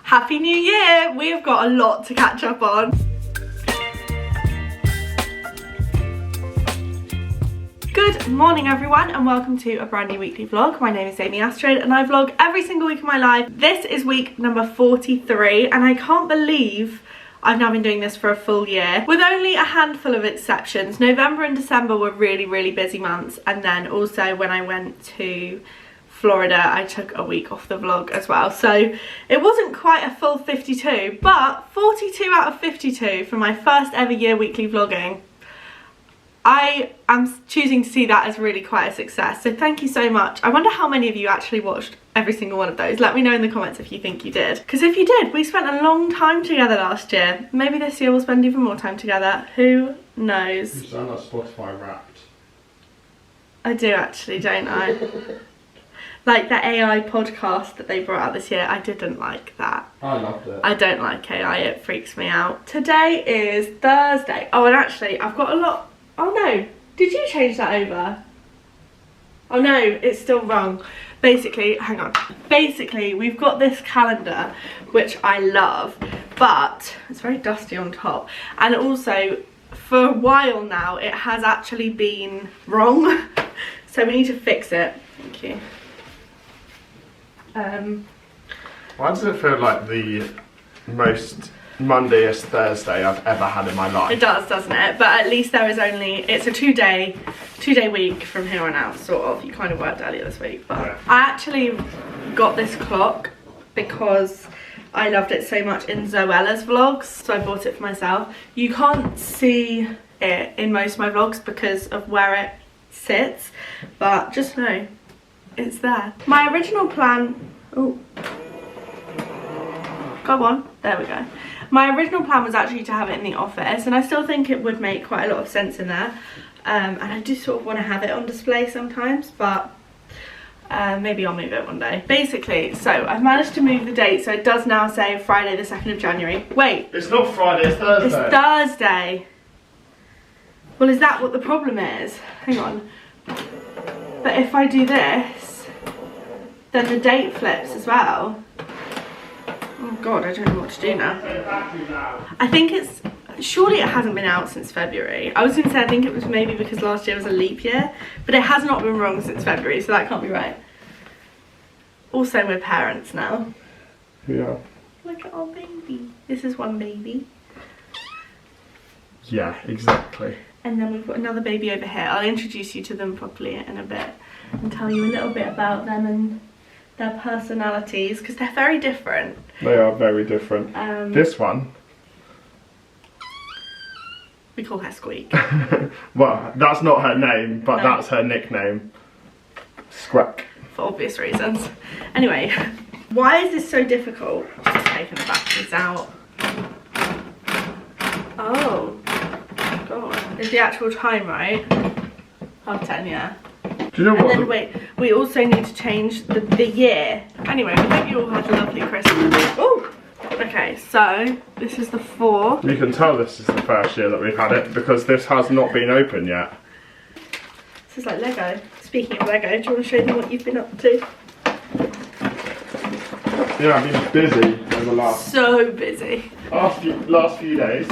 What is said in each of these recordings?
Happy New Year! We've got a lot to catch up on. Good morning everyone and welcome to a brand new weekly vlog. My name is Astrid and I vlog every single week of my life. This is week number 43 and I can't believe I've now been doing this for a full year with only a handful of exceptions. November and December were really busy months, and then also when I went to Florida I took a week off the vlog as well, so it wasn't quite a full 52, but 42 out of 52 for my first ever year weekly vlogging. I am choosing to see that as really quite a success, so thank you so much. I wonder how many of you actually watched every single one of those. Let me know in the comments if you think you did, because if you did, we spent a long time together last year. Maybe this year we'll spend even more time together, who knows. You sound like Spotify Wrapped. I do actually, don't I? Like the AI podcast that they brought out this year, I didn't like that. I loved it. I don't like AI, it freaks me out. Today is Thursday. Oh, and actually, I've got a lot. Oh no, did you change that over? Oh no, it's still wrong. Basically, hang on. Basically, we've got this calendar, which I love, but it's very dusty on top. And also, for a while now, it has actually been wrong. So we need to fix it. Thank you. Why does it feel like the most Mondayest Thursday I've ever had in my life? It does, doesn't it? But at least there is only, it's a two-day week from here on out, sort of. You kind of worked earlier this week, but yeah. I actually got this clock because I loved it so much in Zoella's vlogs, so I bought it for myself. You can't see it in most of my vlogs because of where it sits, but just know it's there. My original plan, oh, go on, there we go. My original plan was actually to have it in the office, and I still think it would make quite a lot of sense in there. And I do sort of want to have it on display sometimes, but maybe I'll move it one day. Basically, so I've managed to move the date, so it does now say Friday the 2nd of January. Wait. It's not Friday, it's Thursday. It's Thursday. Well, is that what the problem is? Hang on. But if I do this, then the date flips as well. Oh god, I don't know what to do now. I think it's, surely it hasn't been out since February. I was going to say I think it was maybe because last year was a leap year, but it has not been wrong since February, so that can't be right. Also, we're parents now. Yeah. Look at our baby. This is one baby. Yeah, exactly. And then we've got another baby over here. I'll introduce you to them properly in a bit and tell you a little bit about them and their personalities, because they're very different. They are very different. This one, we call her Squeak. Well, that's not her name, but no, that's her nickname. Squeak. For obvious reasons. Anyway, why is this so difficult? Just taking the batteries out. Oh, god. Is the actual time right? 10:30, yeah. Do you know what? And then wait, we also need to change the year. Anyway, we hope you all had a lovely Christmas. Oh! Okay, so this is the 4. You can tell this is the first year that we've had it because this has not been open yet. This is like Lego. Speaking of Lego, do you want to show them what you've been up to? Yeah, I've been busy over the last... So busy. Last few days.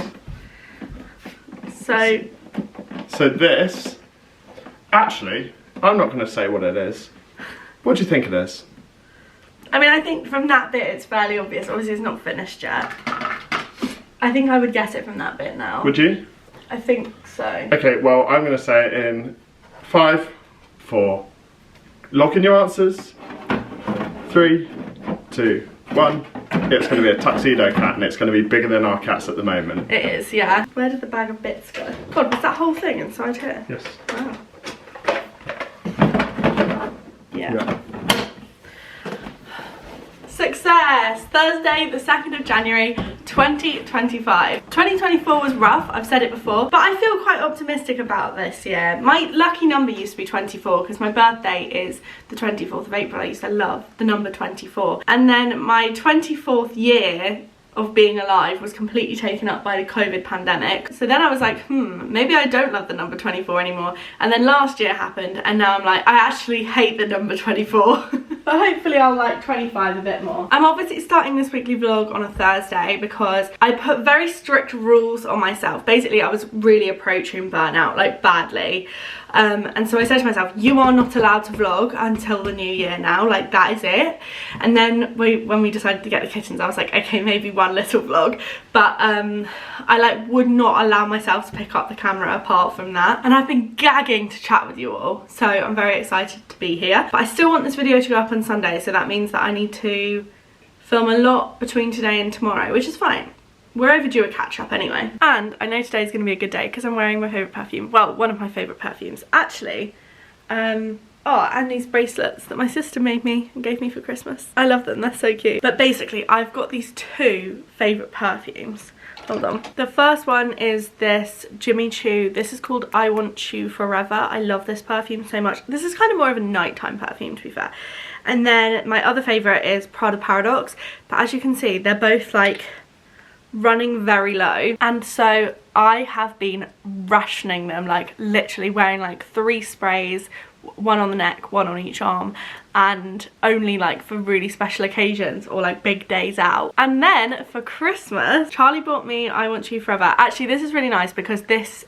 So this... Actually, I'm not going to say what it is. What do you think it is? I mean, I think from that bit it's fairly obvious. Obviously it's not finished yet. I think I would guess it from that bit now. Would you? I think so. Okay, well, I'm going to say it in 5, 4. Lock in your answers. 3, 2, 1. It's going to be a tuxedo cat and it's going to be bigger than our cats at the moment. It is, yeah. Where did the bag of bits go? God, was that whole thing inside here? Yes. Wow. Yeah. Success! Thursday the 2nd of January 2025. 2024 was rough, I've said it before, but I feel quite optimistic about this year. My lucky number used to be 24 because my birthday is the 24th of April. I used to love the number 24. And then my 24th year of being alive was completely taken up by the COVID pandemic. So then I was like, maybe I don't love the number 24 anymore. And then last year happened, and now I'm like, I actually hate the number 24. But hopefully I'll like 25 a bit more. I'm obviously starting this weekly vlog on a Thursday because I put very strict rules on myself. Basically, I was really approaching burnout, like badly. And so I said to myself, you are not allowed to vlog until the new year now, like that is it. And then when we decided to get the kittens, I was like, okay, maybe one little vlog, but I like would not allow myself to pick up the camera apart from that. And I've been gagging to chat with you all, so I'm very excited to be here. But I still want this video to go up on Sunday, so that means that I need to film a lot between today and tomorrow, which is fine. We're overdue a catch up anyway. And I know today's gonna be a good day because I'm wearing my favourite perfume. Well, one of my favourite perfumes, actually. Oh, and these bracelets that my sister made me and gave me for Christmas. I love them, they're so cute. But basically, I've got these two favourite perfumes. Hold on. The first one is this Jimmy Choo. This is called I Want You Forever. I love this perfume so much. This is kind of more of a nighttime perfume, to be fair. And then my other favourite is Prada Paradox. But as you can see, they're both like running very low, and so I have been rationing them, like literally wearing like 3 sprays, one on the neck, one on each arm, and only like for really special occasions or like big days out. And then for Christmas, Charlie bought me I Want You Forever. Actually, this is really nice because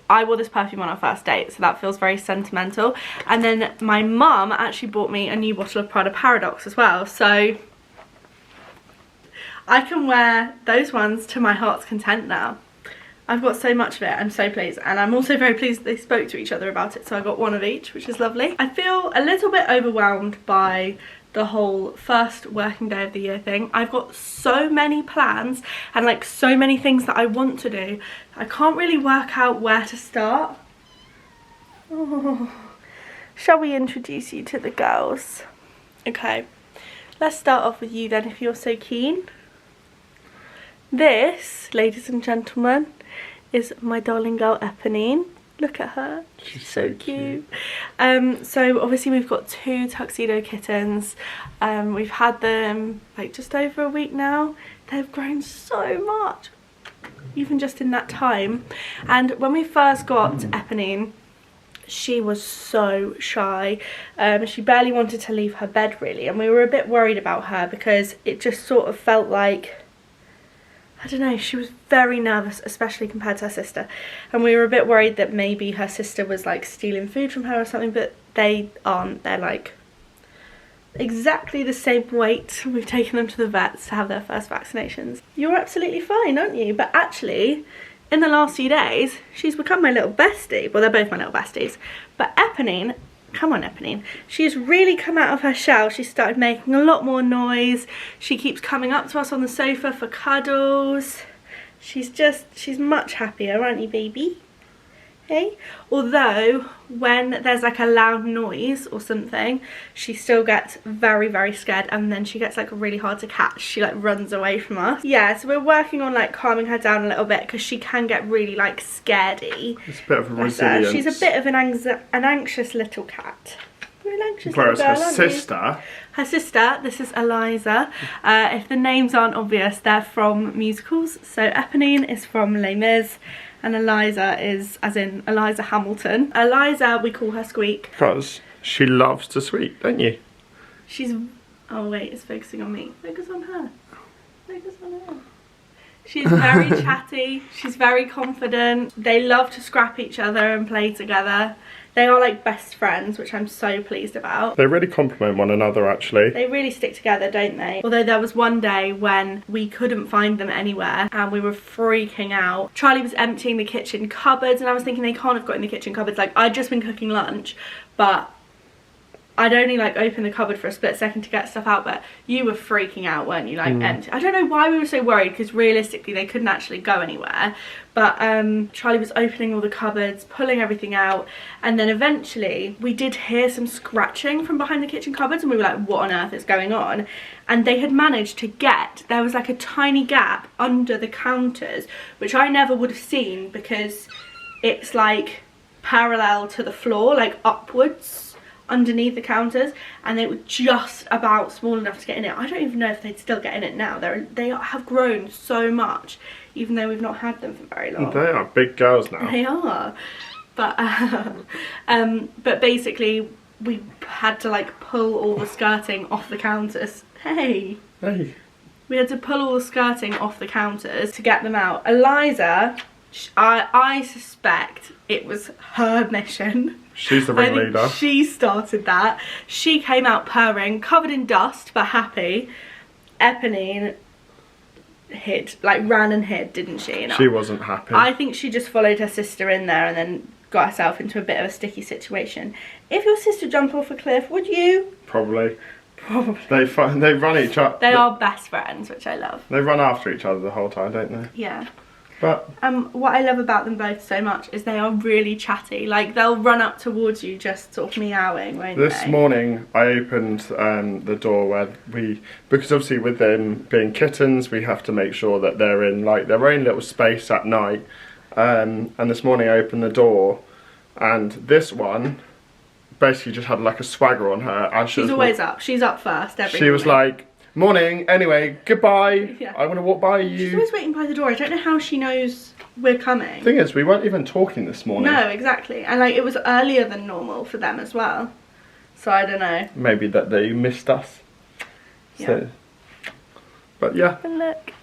I wore this perfume on our first date, so that feels very sentimental. And then my mum actually bought me a new bottle of Prada Paradox as well, so I can wear those ones to my heart's content now. I've got so much of it, I'm so pleased. And I'm also very pleased they spoke to each other about it, so I got one of each, which is lovely. I feel a little bit overwhelmed by the whole first working day of the year thing. I've got so many plans and like so many things that I want to do. I can't really work out where to start. Oh. Shall we introduce you to the girls? Okay, let's start off with you then, if you're so keen. This, ladies and gentlemen, is my darling girl Eponine. Look at her, she's so cute. So obviously we've got 2 tuxedo kittens. We've had them like just over a week now. They've grown so much, even just in that time. And when we first got Eponine, she was so shy. She barely wanted to leave her bed really, and we were a bit worried about her because it just sort of felt like, I don't know, she was very nervous, especially compared to her sister. And we were a bit worried that maybe her sister was like stealing food from her or something, but they aren't. They're like exactly the same weight. We've taken them to the vets to have their first vaccinations. You're absolutely fine, aren't you? But actually, in the last few days, she's become my little bestie. Well, they're both my little besties. But Eponine, come on Eponine, she's really come out of her shell. She started making a lot more noise. She keeps coming up to us on the sofa for cuddles. She's much happier, aren't you, baby? Hey? Although when there's like a loud noise or something, she still gets very, very scared, and then she gets like really hard to catch. She like runs away from us. Yeah, so we're working on like calming her down a little bit because she can get really like scaredy. It's a bit of a resilience. She's a bit of an anxious little cat. You're an anxious Whereas little girl, her sister, this is Eliza. If the names aren't obvious, they're from musicals. So Eponine is from Les Mis, and Eliza is as in Eliza Hamilton. Eliza, we call her Squeak. Because she loves to squeak, don't you? She's, oh wait, it's focusing on me. Focus on her. Focus on her. She's very chatty, she's very confident. They love to scrap each other and play together. They are like best friends, which I'm so pleased about. They really complement one another, actually. They really stick together, don't they? Although there was one day when we couldn't find them anywhere and we were freaking out. Charlie was emptying the kitchen cupboards and I was thinking they can't have got in the kitchen cupboards. Like, I'd just been cooking lunch, but I'd only like opened the cupboard for a split second to get stuff out, but you were freaking out, weren't you? Like empty. I don't know why we were so worried, because realistically they couldn't actually go anywhere. But Charlie was opening all the cupboards, pulling everything out, and then eventually we did hear some scratching from behind the kitchen cupboards, and we were like, what on earth is going on? And they had managed to get, there was like a tiny gap under the counters, which I never would have seen because it's like parallel to the floor, like upwards underneath the counters, and they were just about small enough to get in it. I don't even know if they'd still get in it now. They have grown so much, even though we've not had them for very long. They are big girls now. They are. But basically we had to like pull all the skirting off the counters. Hey. We had to pull all the skirting off the counters to get them out. Eliza, I suspect it was her mission. She's the ringleader. She started that. She came out purring, covered in dust, but happy. Eponine ran and hid, didn't she? She wasn't happy. I think she just followed her sister in there and then got herself into a bit of a sticky situation. If your sister jumped off a cliff, would you? Probably. They run each other. They are best friends, which I love. They run after each other the whole time, don't they? Yeah. But what I love about them both so much is they are really chatty. Like, they'll run up towards you just sort of meowing, won't they? This morning I opened the door where because obviously with them being kittens, we have to make sure that they're in like their own little space at night. And this morning I opened the door, and this one basically just had like a swagger on her. And she's always up. She's up first every morning. Was like, morning, anyway, goodbye. Yeah. I want to walk by you. She's always waiting by the door. I don't know how she knows we're coming. Thing is, we weren't even talking this morning. No, exactly. And like, it was earlier than normal for them as well. So I don't know. Maybe that they missed us. Yeah. So, but yeah. But look.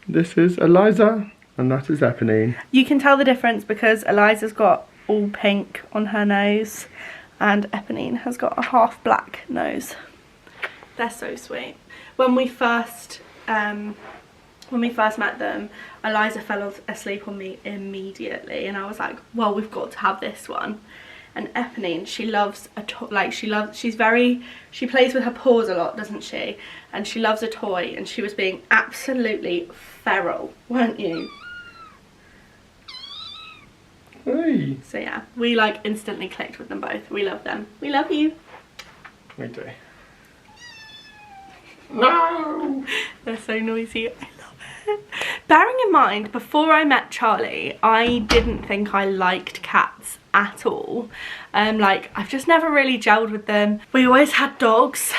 This is Eliza, and that is Eponine. You can tell the difference because Eliza's got all pink on her nose, and Eponine has got a half black nose. They're so sweet. When we first met them, Eliza fell asleep on me immediately, and I was like, well, we've got to have this one. And Eponine, she loves a toy. She plays with her paws a lot, doesn't she? And she loves a toy, and she was being absolutely feral, weren't you? Hey. So yeah, we like instantly clicked with them both. We love them. We love you. We do. No! They're so noisy. I love it. Bearing in mind, before I met Charlie, I didn't think I liked cats at all. I've just never really gelled with them. We always had dogs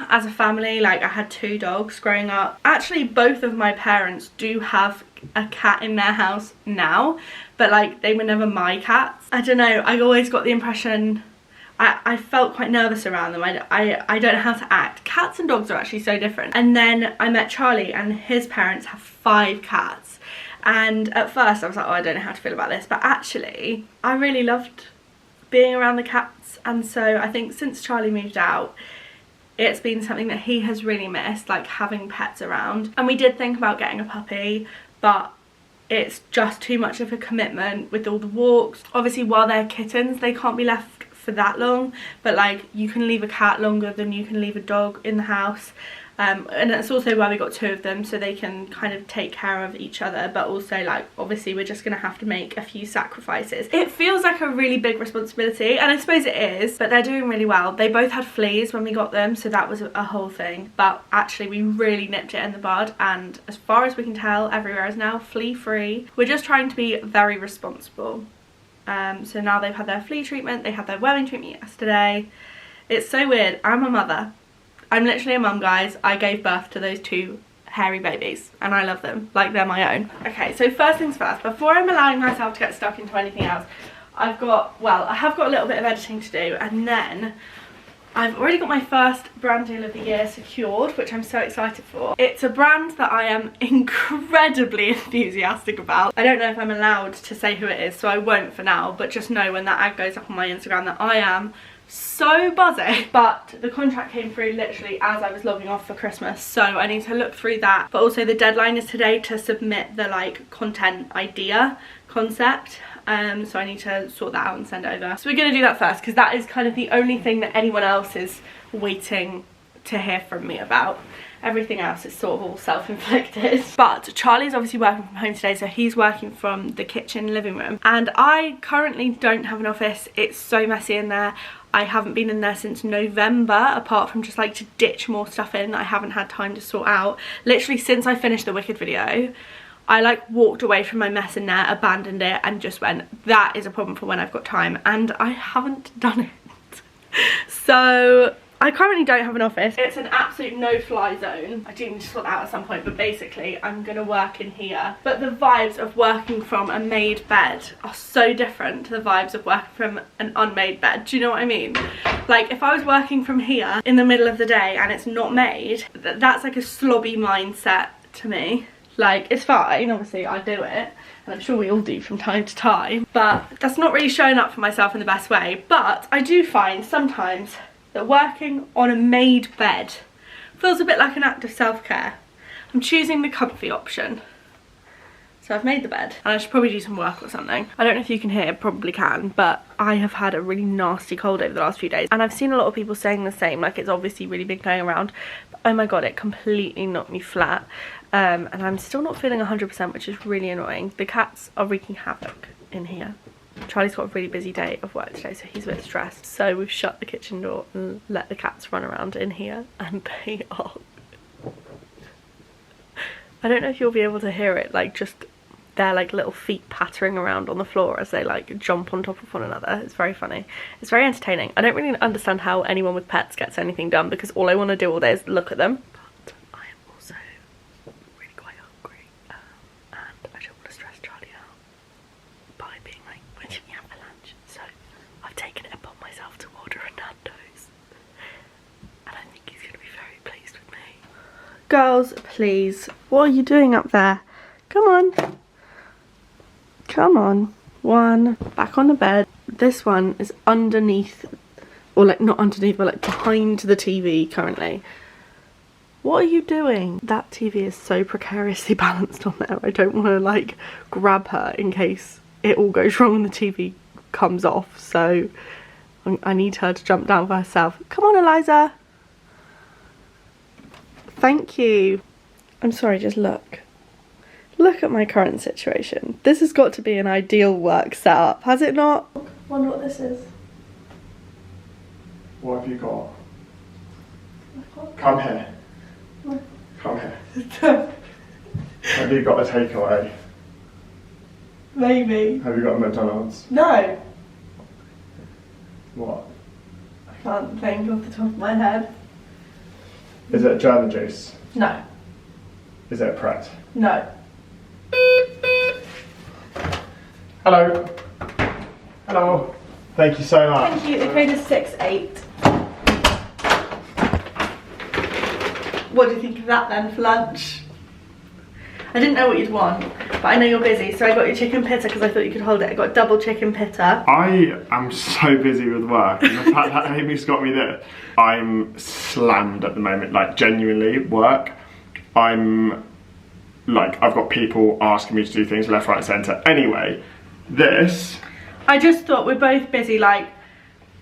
as a family. Like, I had 2 dogs growing up. Actually, both of my parents do have a cat in their house now, but like, they were never my cats. I don't know, I always got the impression I felt quite nervous around them. I don't know how to act. Cats and dogs are actually so different. And then I met Charlie, and his parents have 5 cats. And at first I was like, oh, I don't know how to feel about this. But actually, I really loved being around the cats. And so I think since Charlie moved out, it's been something that he has really missed, like having pets around. And we did think about getting a puppy, but it's just too much of a commitment with all the walks. Obviously, while they're kittens, they can't be left for that long, but like, you can leave a cat longer than you can leave a dog in the house, and that's also why we got 2 of them, so they can kind of take care of each other. But also, like, obviously we're just gonna have to make a few sacrifices. It feels like a really big responsibility, and I suppose it is, but they're doing really well. They both had fleas when we got them, so that was a whole thing, but actually we really nipped it in the bud, and as far as we can tell, everywhere is now flea free. We're just trying to be very responsible. So now they've had their flea treatment, they had their webbing treatment yesterday. It's so weird. I'm a mother. I'm literally a mum, guys. I gave birth to those 2 hairy babies, and I love them like they're my own. Okay, so first things first, before I'm allowing myself to get stuck into anything else, I have got a little bit of editing to do, and then I've already got my first brand deal of the year secured, which I'm so excited for. It's a brand that I am incredibly enthusiastic about. I don't know if I'm allowed to say who it is, so I won't for now, but just know when that ad goes up on my Instagram that I am so buzzing. But the contract came through literally as I was logging off for Christmas, so I need to look through that. But also the deadline is today to submit the like content idea concept. So I need to sort that out and send it over. So we're going to do that first, because that is kind of the only thing that anyone else is waiting to hear from me about. Everything else is sort of all self-inflicted. But Charlie's obviously working from home today, so he's working from the kitchen living room. And I currently don't have an office. It's so messy in there. I haven't been in there since November, apart from just like to ditch more stuff in that I haven't had time to sort out. Literally since I finished the Wicked video, I like walked away from my mess in there, abandoned it, and just went, that is a problem for when I've got time, and I haven't done it. So I currently don't have an office. It's an absolute no-fly zone. I do need to sort that out at some point, but basically I'm gonna work in here. But the vibes of working from a made bed are so different to the vibes of working from an unmade bed. Do you know what I mean? Like, if I was working from here in the middle of the day and it's not made, that's like a slobby mindset to me. Like, it's fine, obviously I do it, and I'm sure we all do from time to time, but that's not really showing up for myself in the best way. But I do find sometimes that working on a made bed feels a bit like an act of self-care. I'm choosing the comfy option. So I've made the bed, and I should probably do some work or something. I don't know if you can hear, probably can, but I have had a really nasty cold over the last few days, and I've seen a lot of people saying the same, like it's obviously really been going around. But oh my god, it completely knocked me flat, and I'm still not feeling 100%, which is really annoying. The cats are wreaking havoc in here. Charlie's got a really busy day of work today, so he's a bit stressed. So we've shut the kitchen door and let the cats run around in here, and they are... I don't know if you'll be able to hear it, like just their like little feet pattering around on the floor as they like jump on top of one another. It's very funny. It's very entertaining. I don't really understand how anyone with pets gets anything done, because all I want to do all day is look at them. But I am also really quite hungry, and I don't want to stress Charlie out by being like, when should we have for lunch? So I've taken it upon myself to order a Nando's, and I think he's going to be very pleased with me. Girls, please, what are you doing up there? Come on. Come on. One, back on the bed. This one is underneath, or like not underneath, but like behind the TV currently. What are you doing? That TV is so precariously balanced on there. I don't want to like grab her in case it all goes wrong and the TV comes off. So I need her to jump down for herself. Come on, Eliza. Thank you. I'm sorry, just look. Look at my current situation. This has got to be an ideal work setup, has it not? Wonder what this is. What have you got? Come here. What? Come here. Have you got a takeaway? Maybe. Have you got a McDonald's? No. What? I can't think off the top of my head. Is it Journal juice? No. Is it Pret? No. Hello. Hello. Thank you so much. Thank you. The code is 68. What do you think of that then for lunch? I didn't know what you'd want, but I know you're busy, so I got your chicken pitta because I thought you could hold it. I got double chicken pitta. I am so busy with work, and the fact that Amy's got me this, I'm slammed at the moment, like genuinely work. I'm like, I've got people asking me to do things left, right and centre. Anyway, this... I just thought we're both busy, like,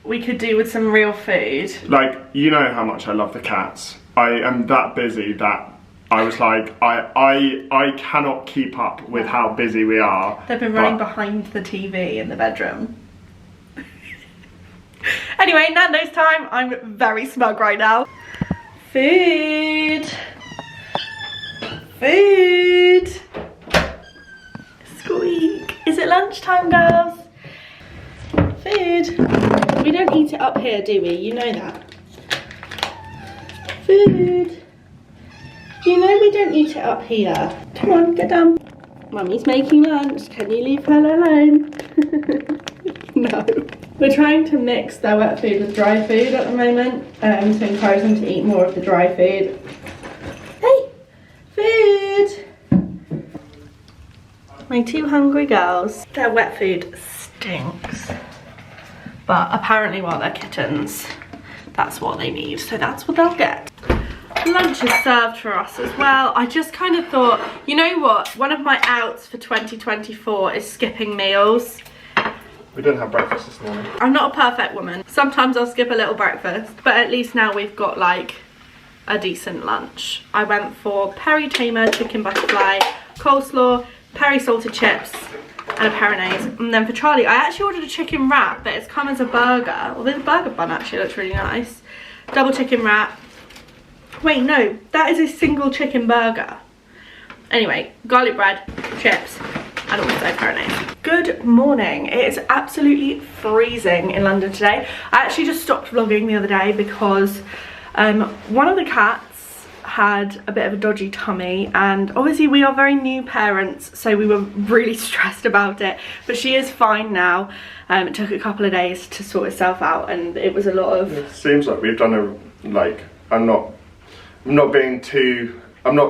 we could do with some real food. Like, you know how much I love the cats. I am that busy that I was like, I cannot keep up with how busy we are. They've been running behind the TV in the bedroom. Anyway, Nando's time. I'm very smug right now. Food. Food. Squeak. Is it lunchtime, girls? Food. We don't eat it up here, do we? You know that. Food. You know we don't eat it up here. Come on, get down. Mummy's making lunch. Can you leave her alone? No. We're trying to mix their wet food with dry food at the moment to encourage them to eat more of the dry food. Hey! Food! My two hungry girls. Their wet food stinks. But apparently while they're kittens, that's what they need. So that's what they'll get. Lunch is served for us as well. I just kind of thought, you know what? One of my outs for 2024 is skipping meals. We didn't have breakfast this morning. I'm not a perfect woman. Sometimes I'll skip a little breakfast, but at least now we've got like a decent lunch. I went for peri tamer, chicken butterfly, coleslaw, peri salted chips, and a peronaise. And then for Charlie, I actually ordered a chicken wrap, but it's come as a burger. Well, the burger bun actually looks really nice. Double chicken wrap. Wait, no, that is a single chicken burger. Anyway, garlic bread, chips, and also a pair of nails. Good morning. It is absolutely freezing in London today. I actually just stopped vlogging the other day because one of the cats had a bit of a dodgy tummy, and obviously we are very new parents, so we were really stressed about it, but she is fine now. It took a couple of days to sort itself out, and it was a lot of... It seems like we've done a, like, I'm not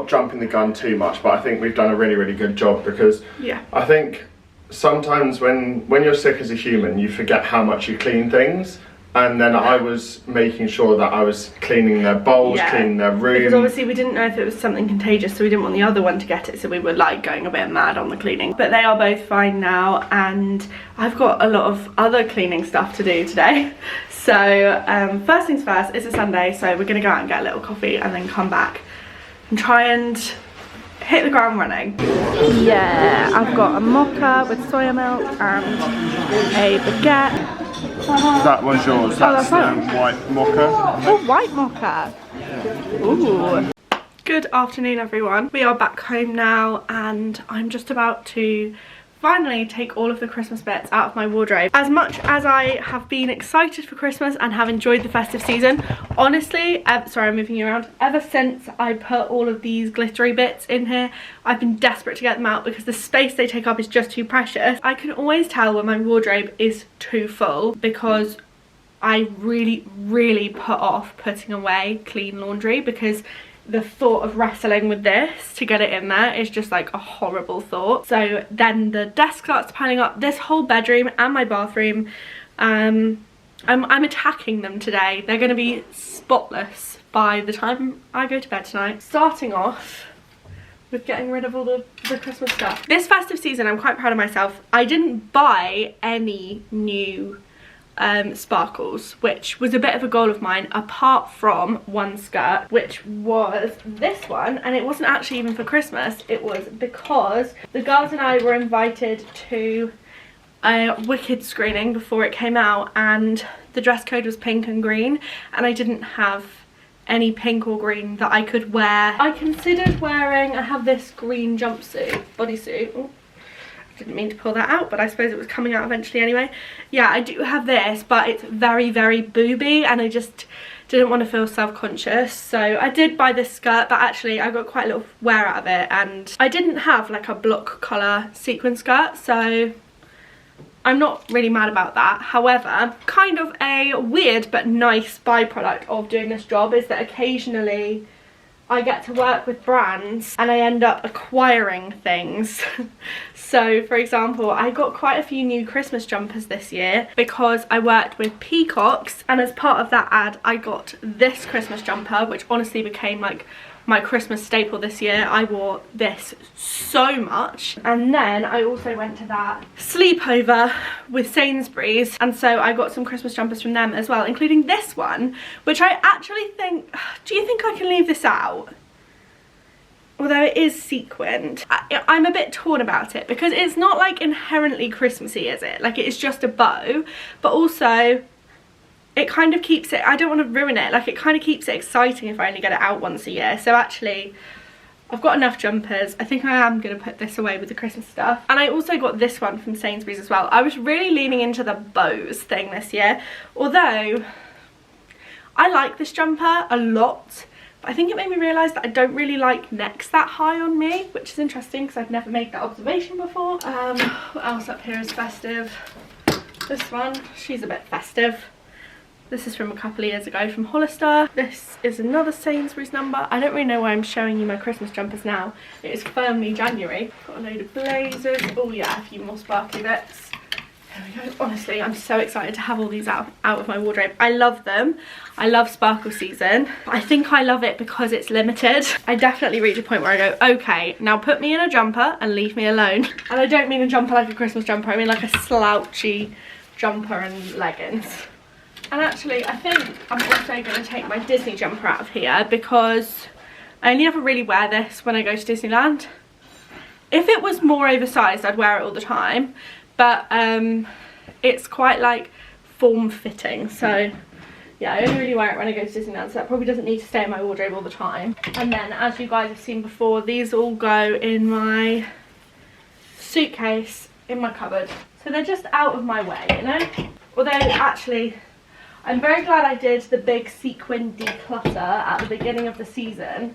jumping the gun too much, but I think we've done a really good job, because yeah, I think sometimes when you're sick as a human, you forget how much you clean things. And then I was making sure that I was cleaning their bowls, cleaning their room. Because obviously we didn't know if it was something contagious, so we didn't want the other one to get it, so we were like going a bit mad on the cleaning. But they are both fine now, and I've got a lot of other cleaning stuff to do today. So first things first, it's a Sunday, so we're going to go out and get a little coffee and then come back and try and hit the ground running. Yeah, I've got a mocha with soya milk and a baguette. That was yours. That's white mocha. Oh, white mocha. Ooh. Good afternoon, everyone. We are back home now, and I'm just about to finally take all of the Christmas bits out of my wardrobe. As much as I have been excited for Christmas and have enjoyed the festive season, honestly, sorry, I'm moving you around, ever since I put all of these glittery bits in here, I've been desperate to get them out because the space they take up is just too precious. I can always tell when my wardrobe is too full because I really put off putting away clean laundry, because the thought of wrestling with this to get it in there is just like a horrible thought. So then the desk starts piling up. This whole bedroom and my bathroom, I'm attacking them today. They're going to be spotless by the time I go to bed tonight. Starting off with getting rid of all the Christmas stuff. This festive season, I'm quite proud of myself. I didn't buy any new sparkles, which was a bit of a goal of mine, apart from one skirt, which was this one, and it wasn't actually even for Christmas. It was because the girls and I were invited to a Wicked screening before it came out, and the dress code was pink and green, and I didn't have any pink or green that I could wear. I considered wearing, I have this green jumpsuit, bodysuit. Ooh. Didn't mean to pull that out, but I suppose it was coming out eventually anyway. Yeah, I do have this, but it's very booby, and I just didn't want to feel self-conscious, so I did buy this skirt, but actually I got quite a little wear out of it, and I didn't have like a block collar sequin skirt, so I'm not really mad about that. However, kind of a weird but nice byproduct of doing this job is that occasionally I get to work with brands and I end up acquiring things. So for example, I got quite a few new Christmas jumpers this year because I worked with Peacocks, and as part of that ad I got this Christmas jumper, which honestly became like my Christmas staple this year. I wore this so much. And then I also went to that sleepover with Sainsbury's, and so I got some Christmas jumpers from them as well, including this one, which I actually think, do you think I can leave this out? Although it is sequined, I'm a bit torn about it because it's not like inherently Christmassy, is it? Like, it's just a bow, but also it kind of keeps it, I don't want to ruin it, like it kind of keeps it exciting if I only get it out once a year. So actually I've got enough jumpers. I think I am going to put this away with the Christmas stuff. And I also got this one from Sainsbury's as well. I was really leaning into the bows thing this year, although I like this jumper a lot, but I think it made me realise that I don't really like necks that high on me, which is interesting because I've never made that observation before. What else up here is festive? This one, she's a bit festive. This is from a couple of years ago from Hollister. This is another Sainsbury's number. I don't really know why I'm showing you my Christmas jumpers now. It is firmly January. Got a load of blazers. Oh yeah, a few more sparkly bits. There we go. Honestly, I'm so excited to have all these out of my wardrobe. I love them. I love sparkle season. I think I love it because it's limited. I definitely reach a point where I go, okay, now put me in a jumper and leave me alone. And I don't mean a jumper like a Christmas jumper. I mean like a slouchy jumper and leggings. And actually, I think I'm also going to take my Disney jumper out of here because I only ever really wear this when I go to Disneyland. If it was more oversized, I'd wear it all the time. But it's quite like form-fitting. So yeah, I only really wear it when I go to Disneyland. So that probably doesn't need to stay in my wardrobe all the time. And then, as you guys have seen before, these all go in my suitcase in my cupboard. So they're just out of my way, you know? Although actually, I'm very glad I did the big sequin declutter at the beginning of the season,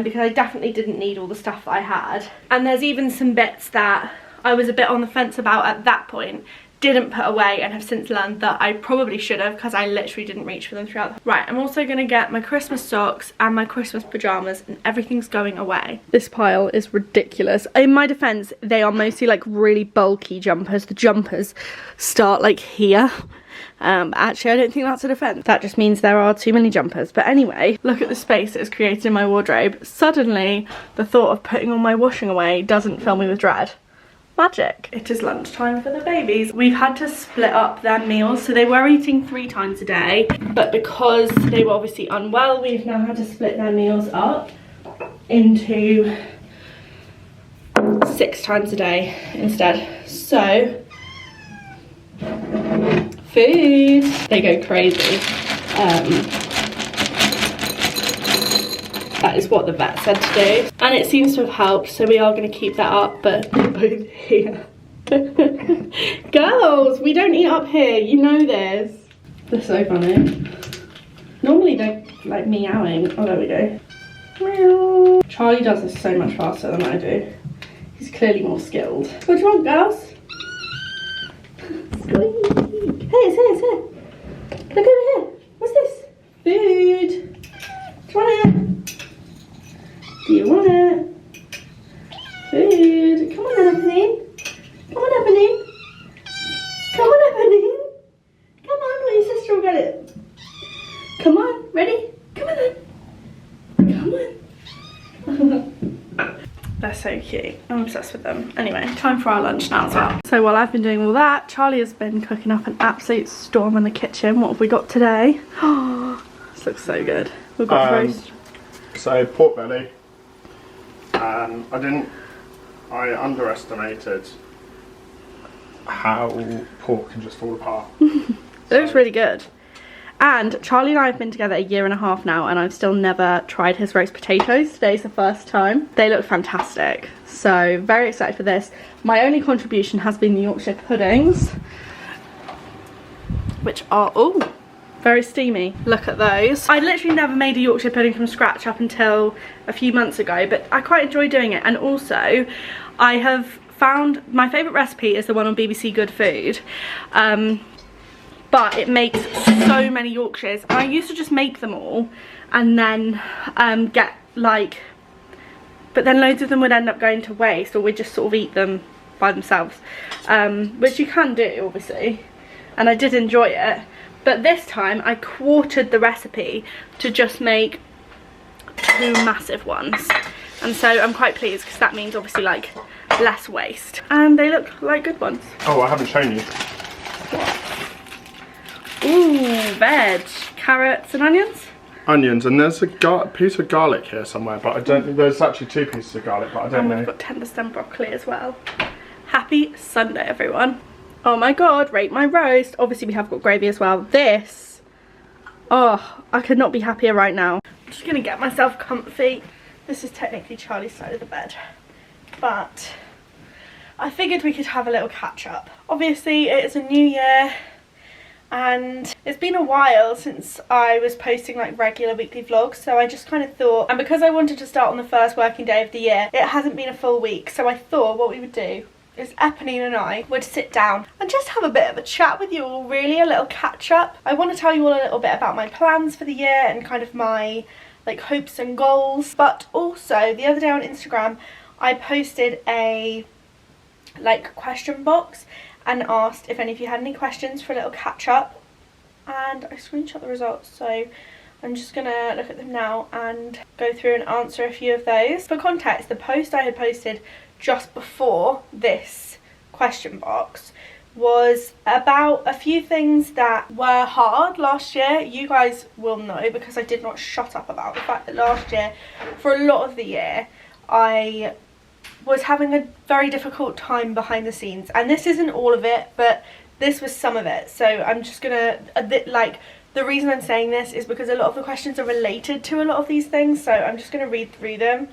because I definitely didn't need all the stuff that I had. And there's even some bits that I was a bit on the fence about at that point, didn't put away, and have since learned that I probably should have, because I literally didn't reach for them throughout the... Right, I'm also going to get my Christmas socks and my Christmas pyjamas, and everything's going away. This pile is ridiculous. In my defense, they are mostly like really bulky jumpers. The jumpers start like here. Actually, I don't think that's a defense. That just means there are too many jumpers. But anyway, look at the space that is created in my wardrobe. Suddenly, the thought of putting all my washing away doesn't fill me with dread. Magic. It is lunchtime for the babies. We've had to split up their meals, so they were eating 3 times a day, but because they were obviously unwell, we've now had to split their meals up into 6 times a day instead. So food, they go crazy. That is what the vet said to do, and it seems to have helped, so we are going to keep that up. But they're both here. Girls, we don't eat up here, you know this. They're so funny. Normally they're like meowing. Oh, there we go. Meow. Charlie does this so much faster than I do. He's clearly more skilled. What do you want, girls? Squeak. Hey, it's here. Look over here. What's this? Food. Do you want it? Do you want it? Food. Come on, Anthony. Come on, Anthony. Come on, Anthony. Come on, my sister will get it. Come on, ready? Come on then. Come on. They're so cute. I'm obsessed with them. Anyway, time for our lunch now as well. So while I've been doing all that, Charlie has been cooking up an absolute storm in the kitchen. What have we got today? Oh, this looks so good. We've got roast. So pork belly. I underestimated how pork can just fall apart. It looks really good. And Charlie and I have been together a year and a half now, and I've still never tried his roast potatoes. Today's the first time. They look fantastic. So very excited for this. My only contribution has been the Yorkshire puddings, which are, oh, very steamy. Look at those. I literally never made a Yorkshire pudding from scratch up until a few months ago, but I quite enjoy doing it. And also, I have found my favourite recipe is the one on BBC Good Food. But it makes so many Yorkshires. And I used to just make them all and then get like, but then loads of them would end up going to waste, or we'd just sort of eat them by themselves, which you can do obviously, and I did enjoy it. But this time I quartered the recipe to just make 2 massive ones, and so I'm quite pleased because that means obviously like less waste, and they look like good ones. Oh, I haven't shown you. What? Ooh, veg, carrots and onions. Onions, and there's a piece of garlic here somewhere, but I don't. There's actually 2 pieces of garlic, but I don't know. And we've got tender stem broccoli as well. Happy Sunday, everyone. Oh my god, rate my roast. Obviously we have got gravy as well. This, oh, I could not be happier right now. I'm just gonna get myself comfy. This is technically Charlie's side of the bed, but I figured we could have a little catch up. Obviously it's a new year, and it's been a while since I was posting like regular weekly vlogs, so I just kind of thought, and because I wanted to start on the first working day of the year, it hasn't been a full week, so I thought what we would do is Eponine and I would sit down and just have a bit of a chat with you all, really, a little catch up. I want to tell you all a little bit about my plans for the year and kind of my like hopes and goals, but also the other day on Instagram I posted a like question box and asked if any of you had any questions for a little catch up, and I screenshot the results, so I'm just gonna look at them now and go through and answer a few of those. For context, the post I had posted just before this question box was about a few things that were hard last year. You guys will know because I did not shut up about the fact that last year, for a lot of the year, I was having a very difficult time behind the scenes, and this isn't all of it, but this was some of it. So I'm just gonna like, the reason I'm saying this is because a lot of the questions are related to a lot of these things, so I'm just gonna read through them.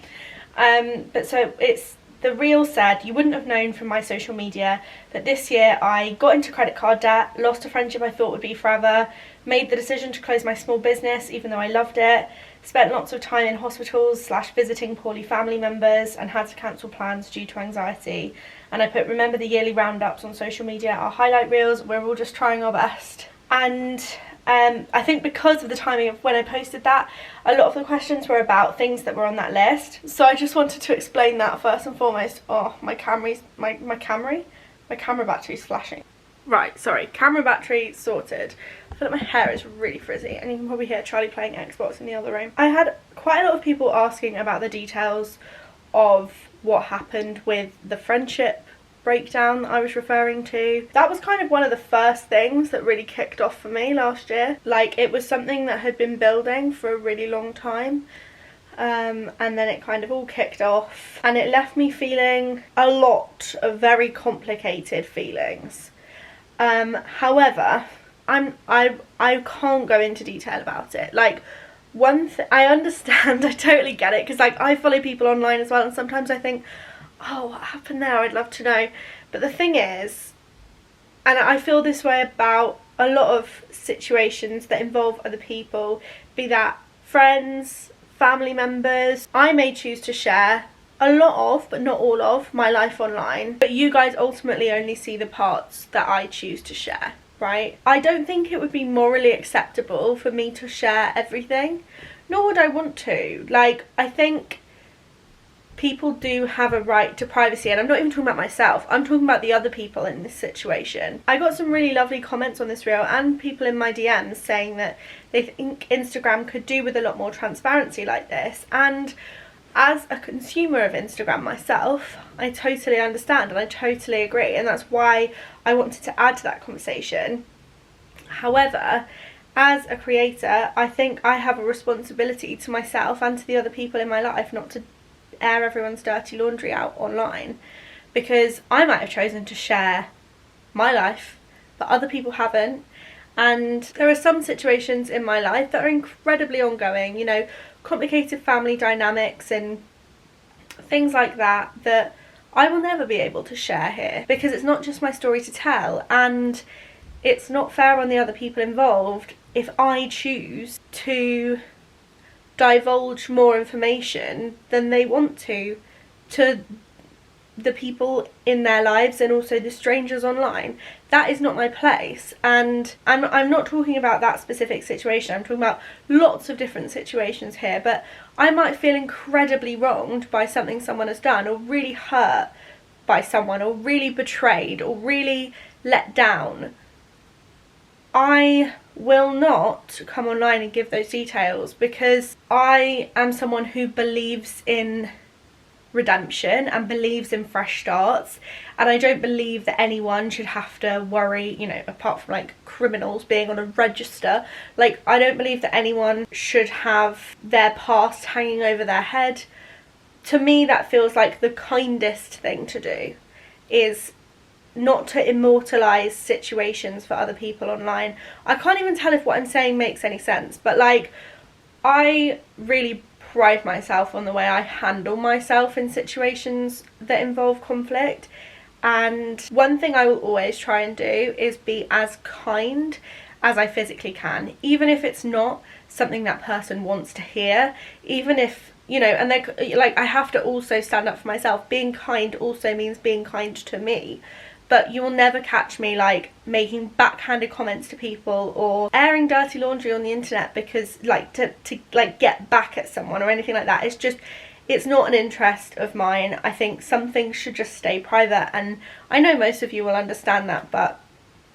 But so it's The reel said, "You wouldn't have known from my social media that this year I got into credit card debt, lost a friendship I thought would be forever, made the decision to close my small business even though I loved it, spent lots of time in hospitals / visiting poorly family members and had to cancel plans due to anxiety." And I put, "Remember the yearly roundups on social media, our highlight reels, we're all just trying our best." And I think because of the timing of when I posted that, a lot of the questions were about things that were on that list. So I just wanted to explain that first and foremost. Oh, my camera battery's flashing. Right, sorry, camera battery sorted. I feel like my hair is really frizzy, and you can probably hear Charlie playing Xbox in the other room. I had quite a lot of people asking about the details of what happened with the friendship breakdown that I was referring to. That was kind of one of the first things that really kicked off for me last year. Like, it was something that had been building for a really long time, and then it kind of all kicked off, and it left me feeling a lot of very complicated feelings. However, I can't go into detail about it. Like, I understand, I totally get it, because like I follow people online as well, and sometimes I think, oh, what happened there? I'd love to know. But the thing is, and I feel this way about a lot of situations that involve other people, be that friends, family members, I may choose to share a lot of, but not all of, my life online, but you guys ultimately only see the parts that I choose to share, right? I don't think it would be morally acceptable for me to share everything, nor would I want to. Like, I think people do have a right to privacy, and I'm not even talking about myself, I'm talking about the other people in this situation. I got some really lovely comments on this reel and people in my DMs saying that they think Instagram could do with a lot more transparency like this, and as a consumer of Instagram myself, I totally understand and I totally agree, and that's why I wanted to add to that conversation. However, as a creator, I think I have a responsibility to myself and to the other people in my life not to air everyone's dirty laundry out online, because I might have chosen to share my life but other people haven't, and there are some situations in my life that are incredibly ongoing, you know, complicated family dynamics and things like that, that I will never be able to share here, because it's not just my story to tell, and it's not fair on the other people involved if I choose to divulge more information than they want to the people in their lives and also the strangers online. That is not my place, and I'm not talking about that specific situation, I'm talking about lots of different situations here. But I might feel incredibly wronged by something someone has done, or really hurt by someone, or really betrayed, or really let down. I will not come online and give those details, because I am someone who believes in redemption and believes in fresh starts, and I don't believe that anyone should have to worry, you know, apart from like criminals being on a register, like I don't believe that anyone should have their past hanging over their head. To me, that feels like the kindest thing to do, is not to immortalize situations for other people online. I can't even tell if what I'm saying makes any sense, but like, I really pride myself on the way I handle myself in situations that involve conflict, and one thing I will always try and do is be as kind as I physically can, even if it's not something that person wants to hear, even if, you know, and like, I have to also stand up for myself. Being kind also means being kind to me. But you will never catch me like making backhanded comments to people or airing dirty laundry on the internet because like to like get back at someone or anything like that. It's just, it's not an interest of mine. I think some things should just stay private, and I know most of you will understand that, but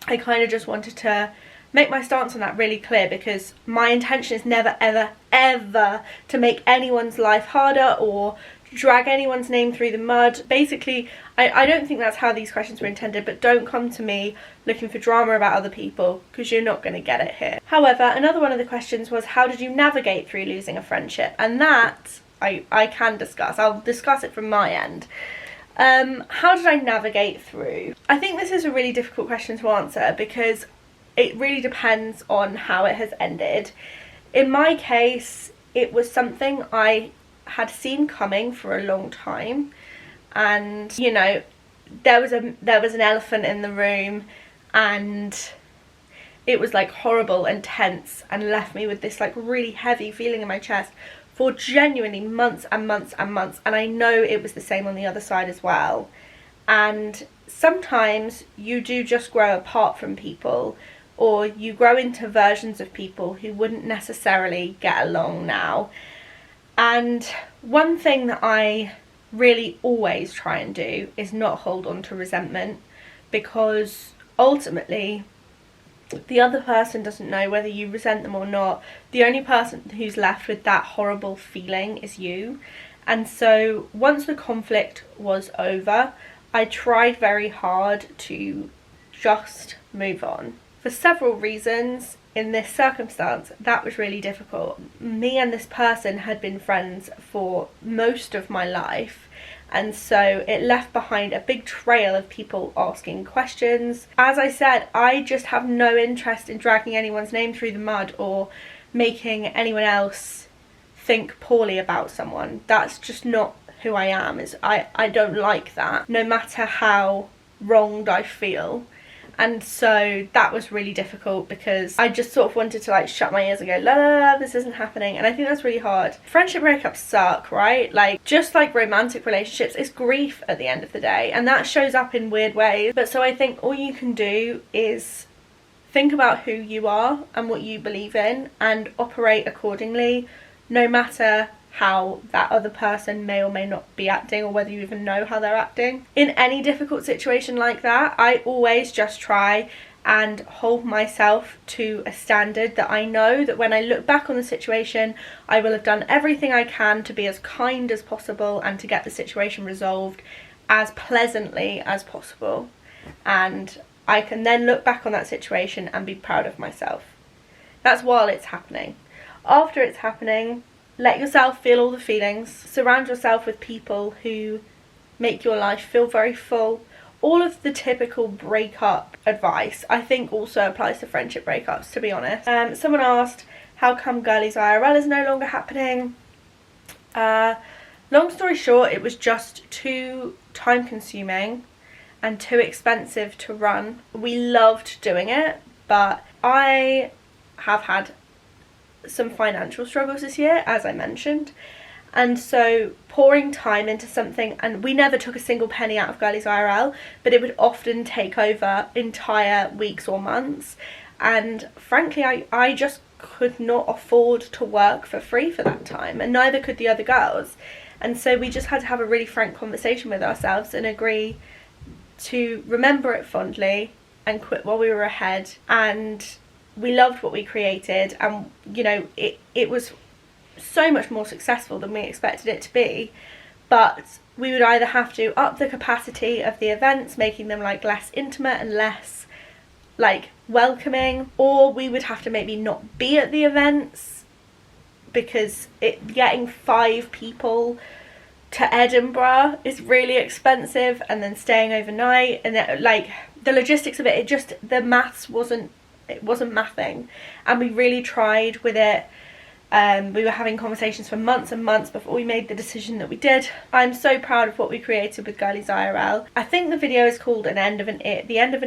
I kind of just wanted to make my stance on that really clear, because my intention is never ever ever to make anyone's life harder or drag anyone's name through the mud. Basically, I don't think that's how these questions were intended, but don't come to me looking for drama about other people, because you're not going to get it here. However, another one of the questions was, how did you navigate through losing a friendship? And that I can discuss. I'll discuss it from my end. How did I navigate through? I think this is a really difficult question to answer, because it really depends on how it has ended. In my case, it was something I had seen coming for a long time, and you know, there was an elephant in the room, and it was like horrible and tense and left me with this like really heavy feeling in my chest for genuinely months and months and months. And I know it was the same on the other side as well. And sometimes you do just grow apart from people, or you grow into versions of people who wouldn't necessarily get along now. And one thing that I really always try and do is not hold on to resentment, because ultimately the other person doesn't know whether you resent them or not. The only person who's left with that horrible feeling is you. And so once the conflict was over, I tried very hard to just move on. For several reasons, in this circumstance, that was really difficult. Me and this person had been friends for most of my life, and so it left behind a big trail of people asking questions. As I said, I just have no interest in dragging anyone's name through the mud or making anyone else think poorly about someone. That's just not who I am. I don't like that, no matter how wronged I feel. And so that was really difficult, because I just sort of wanted to like shut my ears and go, la la la, this isn't happening. And I think that's really hard. Friendship breakups suck, right? Like, just like romantic relationships, it's grief at the end of the day, and that shows up in weird ways. But so I think all you can do is think about who you are and what you believe in, and operate accordingly, no matter how that other person may or may not be acting, or whether you even know how they're acting. In any difficult situation like that, I always just try and hold myself to a standard that I know that when I look back on the situation, I will have done everything I can to be as kind as possible and to get the situation resolved as pleasantly as possible. And I can then look back on that situation and be proud of myself. That's while it's happening. After it's happening, let yourself feel all the feelings. Surround yourself with people who make your life feel very full. All of the typical breakup advice, I think, also applies to friendship breakups, to be honest. Someone asked, how come Girlies IRL is no longer happening? Long story short, it was just too time consuming and too expensive to run. We loved doing it, but I have had some financial struggles this year, as I mentioned, and so pouring time into something, and we never took a single penny out of Girlies IRL, but it would often take over entire weeks or months, and frankly I just could not afford to work for free for that time, and neither could the other girls. And so we just had to have a really frank conversation with ourselves and agree to remember it fondly and quit while we were ahead. And we loved what we created, and you know, it was so much more successful than we expected it to be, but we would either have to up the capacity of the events, making them like less intimate and less like welcoming, or we would have to maybe not be at the events, because getting 5 people to Edinburgh is really expensive, and then staying overnight, and like the logistics of it, the maths wasn't mathing, and we really tried with it. We were having conversations for months and months before we made the decision that we did. I'm so proud of what we created with Girlies IRL. I think the video is called The End of an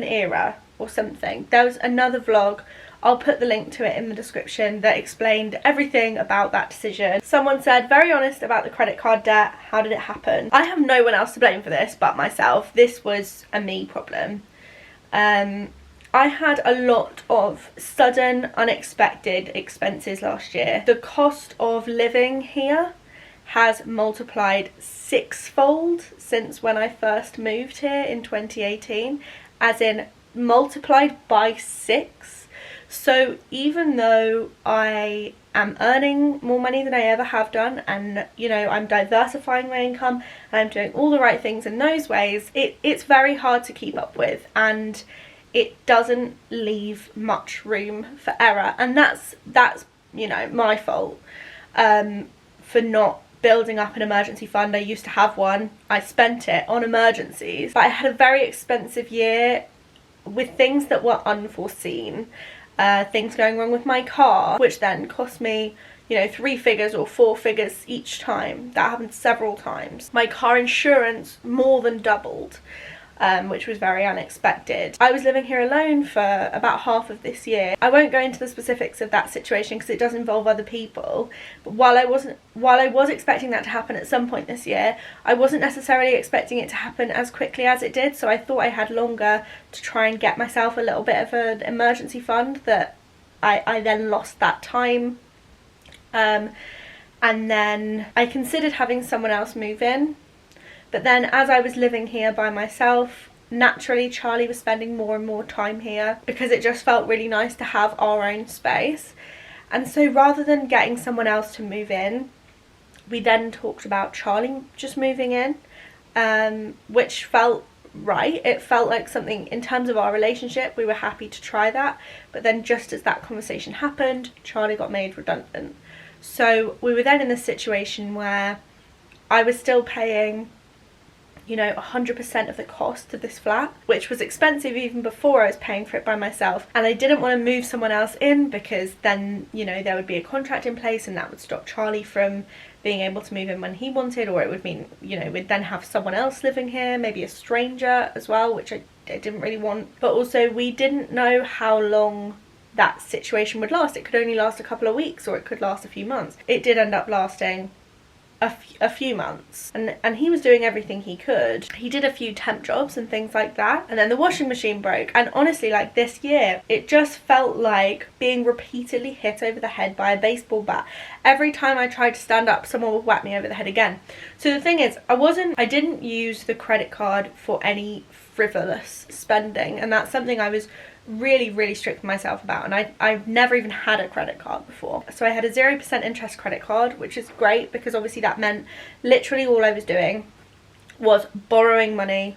Era or something. There was another vlog, I'll put the link to it in the description, that explained everything about that decision. Someone said, very honest about the credit card debt, how did it happen? I have no one else to blame for this but myself. This was a me problem. I had a lot of sudden, unexpected expenses last year. The cost of living here has multiplied 6-fold since when I first moved here in 2018, as in multiplied by 6. So even though I am earning more money than I ever have done, and you know, I'm diversifying my income and I'm doing all the right things in those ways, it's very hard to keep up with, and it doesn't leave much room for error. And that's you know, my fault for not building up an emergency fund. I used to have one, I spent it on emergencies, but I had a very expensive year with things that were unforeseen. Things going wrong with my car, which then cost me, you you know, 3 figures or 4 figures each time. That happened several times. My car insurance more than doubled, which was very unexpected. I was living here alone for about half of this year. I won't go into the specifics of that situation because it does involve other people, but while I was expecting that to happen at some point this year, I wasn't necessarily expecting it to happen as quickly as it did, so I thought I had longer to try and get myself a little bit of an emergency fund. That I then lost that time, and then I considered having someone else move in. But then as I was living here by myself, naturally Charlie was spending more and more time here because it just felt really nice to have our own space. And so rather than getting someone else to move in, we then talked about Charlie just moving in, which felt right. It felt like something in terms of our relationship, we were happy to try that. But then just as that conversation happened, Charlie got made redundant. So we were then in this situation where I was still paying, you know, 100% of the cost of this flat, which was expensive even before I was paying for it by myself. And I didn't want to move someone else in because then, you know, there would be a contract in place and that would stop Charlie from being able to move in when he wanted, or it would mean, you know, we'd then have someone else living here, maybe a stranger as well, which I didn't really want. But also we didn't know how long that situation would last. It could only last a couple of weeks or it could last a few months. It did end up lasting a few months, and he was doing everything he could. He did a few temp jobs and things like that, and then the washing machine broke. And honestly, like this year, it just felt like being repeatedly hit over the head by a baseball bat. Every time I tried to stand up, someone would whack me over the head again. So the thing is, I didn't use the credit card for any frivolous spending, and that's something I was really strict with myself about. And I've never even had a credit card before, so I had a 0% interest credit card, which is great because obviously that meant literally all I was doing was borrowing money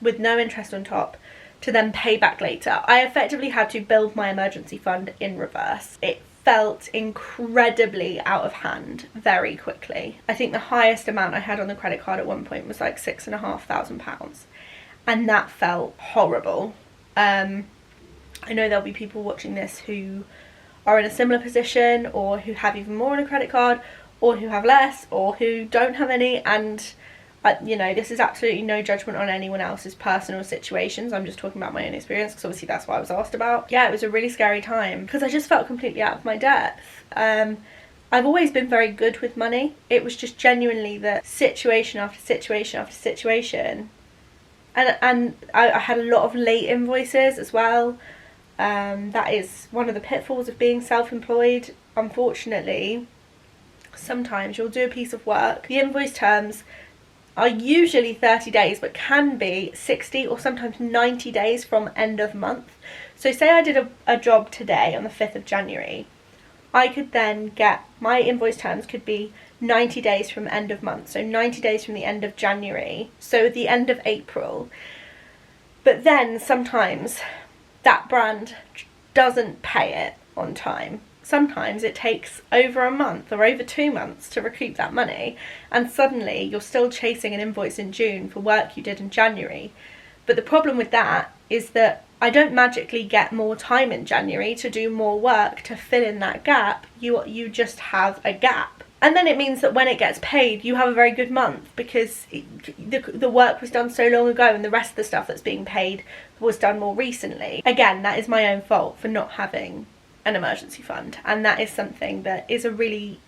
with no interest on top to then pay back later. I effectively had to build my emergency fund in reverse. It felt incredibly out of hand very quickly. I think the highest amount I had on the credit card at one point was like £6,500, and that felt horrible. I know there'll be people watching this who are in a similar position, or who have even more on a credit card, or who have less, or who don't have any, and you know, this is absolutely no judgment on anyone else's personal situations. I'm just talking about my own experience because obviously that's what I was asked about. Yeah, it was a really scary time because I just felt completely out of my depth. I've always been very good with money. It was just genuinely that situation after situation after situation. And I had a lot of late invoices as well. That is one of the pitfalls of being self-employed. Unfortunately, sometimes you'll do a piece of work. The invoice terms are usually 30 days, but can be 60 or sometimes 90 days from end of month. So say I did a job today on the 5th of January. I could then get, my invoice terms could be 90 days from end of month, so 90 days from the end of January, so the end of April. But then sometimes that brand doesn't pay it on time. Sometimes it takes over a month or over 2 months to recoup that money, and suddenly you're still chasing an invoice in June for work you did in January. But the problem with that is that I don't magically get more time in January to do more work to fill in that gap. You just have a gap. And then it means that when it gets paid, you have a very good month because the work was done so long ago and the rest of the stuff that's being paid was done more recently. Again, that is my own fault for not having an emergency fund, and that is something that is a really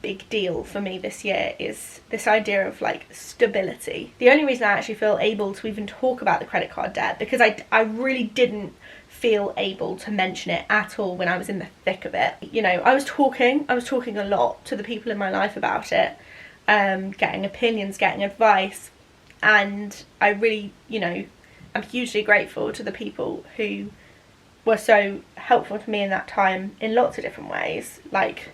big deal for me this year, is this idea of like stability. The only reason I actually feel able to even talk about the credit card debt, because I really didn't feel able to mention it at all when I was in the thick of it. You know, I was talking a lot to the people in my life about it, getting opinions, getting advice, and I really, you know, I'm hugely grateful to the people who were so helpful to me in that time in lots of different ways, like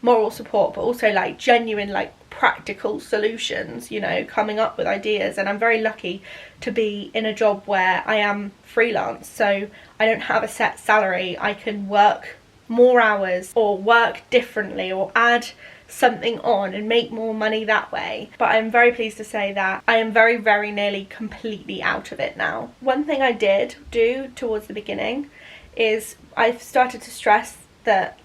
moral support, but also like genuine, like practical solutions, you know, coming up with ideas. And I'm very lucky to be in a job where I am freelance, so I don't have a set salary. I can work more hours or work differently or add something on and make more money that way. But I'm very pleased to say that I am very, very nearly completely out of it now. One thing I did do towards the beginning is I've started to stress that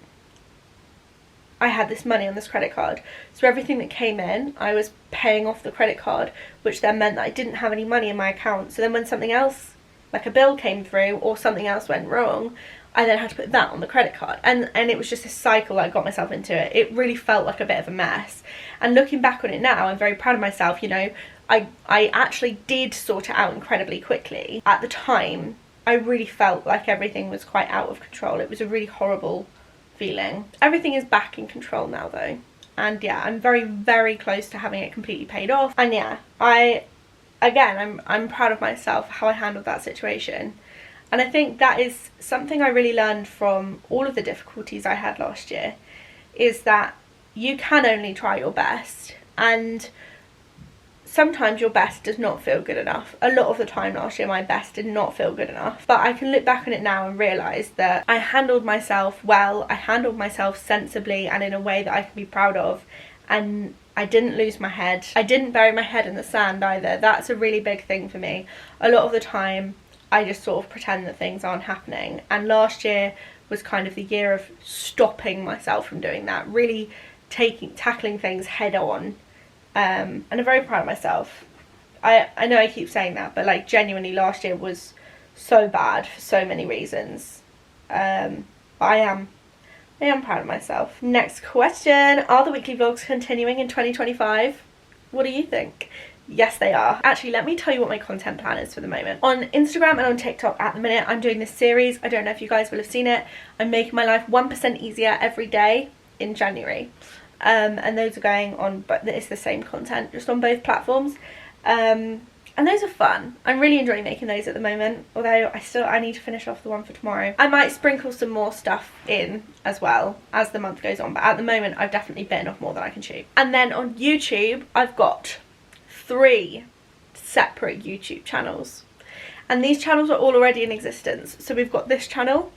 I had this money on this credit card. So everything that came in, I was paying off the credit card, which then meant that I didn't have any money in my account. So then when something else, like a bill came through or something else went wrong, I then had to put that on the credit card. And it was just this cycle I got myself into it. It really felt like a bit of a mess. And looking back on it now, I'm very proud of myself. You know, I actually did sort it out incredibly quickly. At the time, I really felt like everything was quite out of control. It was a really horrible feeling. Everything is back in control now though. And yeah, I'm very, very close to having it completely paid off. And yeah, I'm proud of myself how I handled that situation. And I think that is something I really learned from all of the difficulties I had last year, is that you can only try your best, and sometimes your best does not feel good enough. A lot of the time last year my best did not feel good enough, but I can look back on it now and realise that I handled myself well, I handled myself sensibly and in a way that I can be proud of, and I didn't lose my head. I didn't bury my head in the sand either. That's a really big thing for me. A lot of the time I just sort of pretend that things aren't happening, and last year was kind of the year of stopping myself from doing that, really tackling things head on. And I'm very proud of myself. I know I keep saying that, but like genuinely last year was so bad for so many reasons. But I am proud of myself. Next question, are the weekly vlogs continuing in 2025? What do you think? Yes, they are. Actually, let me tell you what my content plan is for the moment. On Instagram and on TikTok at the minute, I'm doing this series. I don't know if you guys will have seen it. I'm making my life 1% easier every day in January. And those are going on, but it's the same content, just on both platforms. And those are fun. I'm really enjoying making those at the moment, although I need to finish off the one for tomorrow. I might sprinkle some more stuff in as well as the month goes on, but at the moment I've definitely bitten off more than I can chew. And then on YouTube, I've got 3 separate YouTube channels, and these channels are all already in existence. So we've got this channel,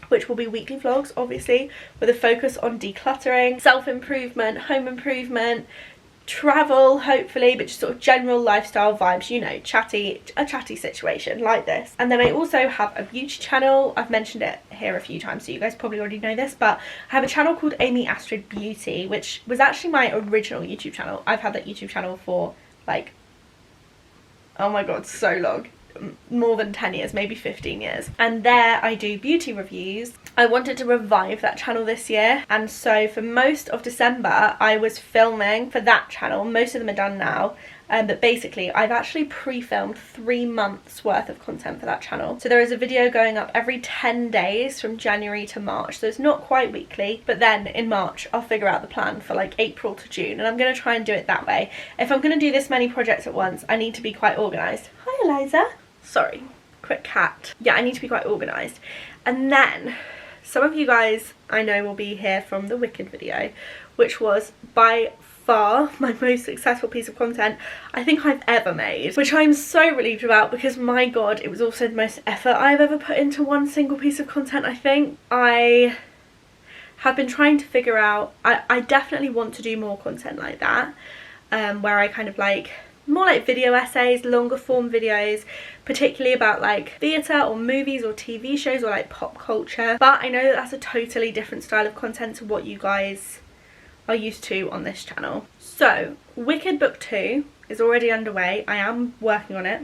which will be weekly vlogs, obviously, with a focus on decluttering, self-improvement, home improvement, travel, hopefully, but just sort of general lifestyle vibes, you know, a chatty situation like this. And then I also have a beauty channel. I've mentioned it here a few times, so you guys probably already know this, but I have a channel called Amy Astrid Beauty, which was actually my original YouTube channel. I've had that YouTube channel for like, oh my god, so long. More than 10 years, maybe 15 years. And there I do beauty reviews. I wanted to revive that channel this year, and so for most of December I was filming for that channel. Most of them are done now, but basically I've actually pre-filmed 3 months worth of content for that channel. So there is a video going up every 10 days from January to March, so it's not quite weekly, but then in March I'll figure out the plan for like April to June, and I'm going to try and do it that way. If I'm going to do this many projects at once, I need to be quite organised. Hi Eliza. Sorry, quick cat. Yeah, I need to be quite organised. And then some of you guys I know will be here from the Wicked video, which was by far my most successful piece of content I think I've ever made, which I'm so relieved about, because my god, it was also the most effort I've ever put into one single piece of content. I think I have been trying to figure out, I definitely want to do more content like that, where I kind of like more like video essays, longer form videos, particularly about like theatre or movies or TV shows or like pop culture. But I know that that's a totally different style of content to what you guys are used to on this channel. So Wicked Book 2 is already underway. I am working on it.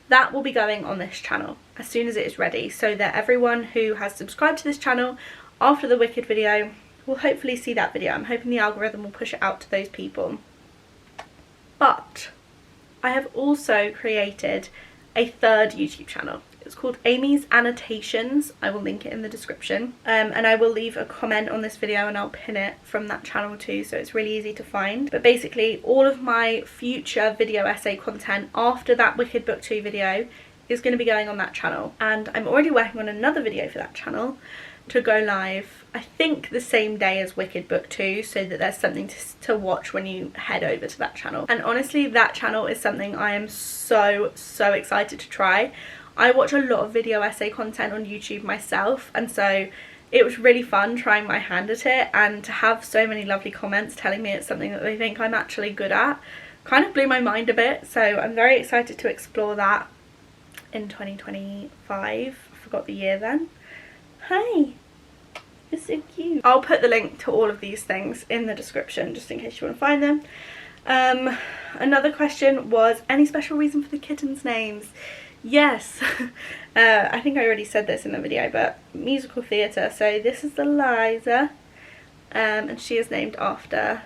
That will be going on this channel as soon as it is ready, so that everyone who has subscribed to this channel after the Wicked video will hopefully see that video. I'm hoping the algorithm will push it out to those people. But I have also created a 3rd YouTube channel. It's called Amy's Annotations. I will link it in the description, and I will leave a comment on this video and I'll pin it from that channel too, so it's really easy to find. But basically all of my future video essay content after that Wicked Book 2 video is going to be going on that channel, and I'm already working on another video for that channel to go live I think the same day as Wicked Book 2, so that there's something to watch when you head over to that channel. And honestly, that channel is something I am so excited to try. I watch a lot of video essay content on YouTube myself, and so it was really fun trying my hand at it, and to have so many lovely comments telling me it's something that they think I'm actually good at kind of blew my mind a bit. So I'm very excited to explore that in 2025. I forgot the year then. Hi. It's so cute. I'll put the link to all of these things in the description just in case you want to find them. Another question was, any special reason for the kittens' names? Yes. I think I already said this in the video, but musical theatre. So this is Eliza, and she is named after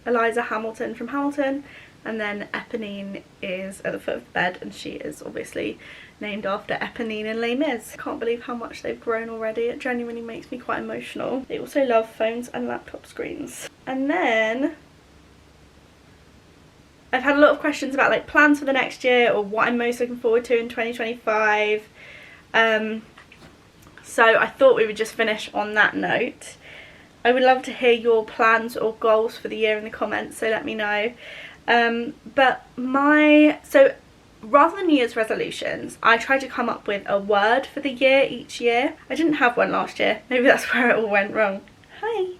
Eliza Hamilton from Hamilton, and then Eponine is at the foot of the bed, and she is obviously named after Eponine and Les Mis. I can't believe how much they've grown already. It genuinely makes me quite emotional. They also love phones and laptop screens. And then I've had a lot of questions about like plans for the next year or what I'm most looking forward to in 2025. So I thought we would just finish on that note. I would love to hear your plans or goals for the year in the comments, so let me know. So rather than New Year's resolutions, I try to come up with a word for the year each year. I didn't have one last year. Maybe that's where it all went wrong. Hi.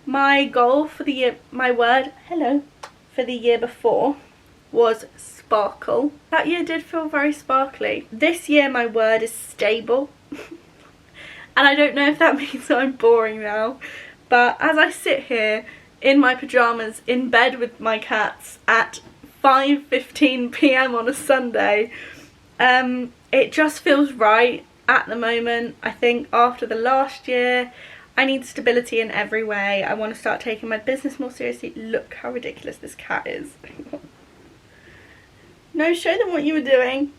My goal for the year, my word, hello, for the year before was sparkle. That year did feel very sparkly. This year my word is stable. And I don't know if that means I'm boring now, but as I sit here in my pyjamas in bed with my cats at 5:15 p.m. on a Sunday, it just feels right at the moment. I think after the last year, I need stability in every way. I want to start taking my business more seriously. Look how ridiculous this cat is. No, show them what you were doing.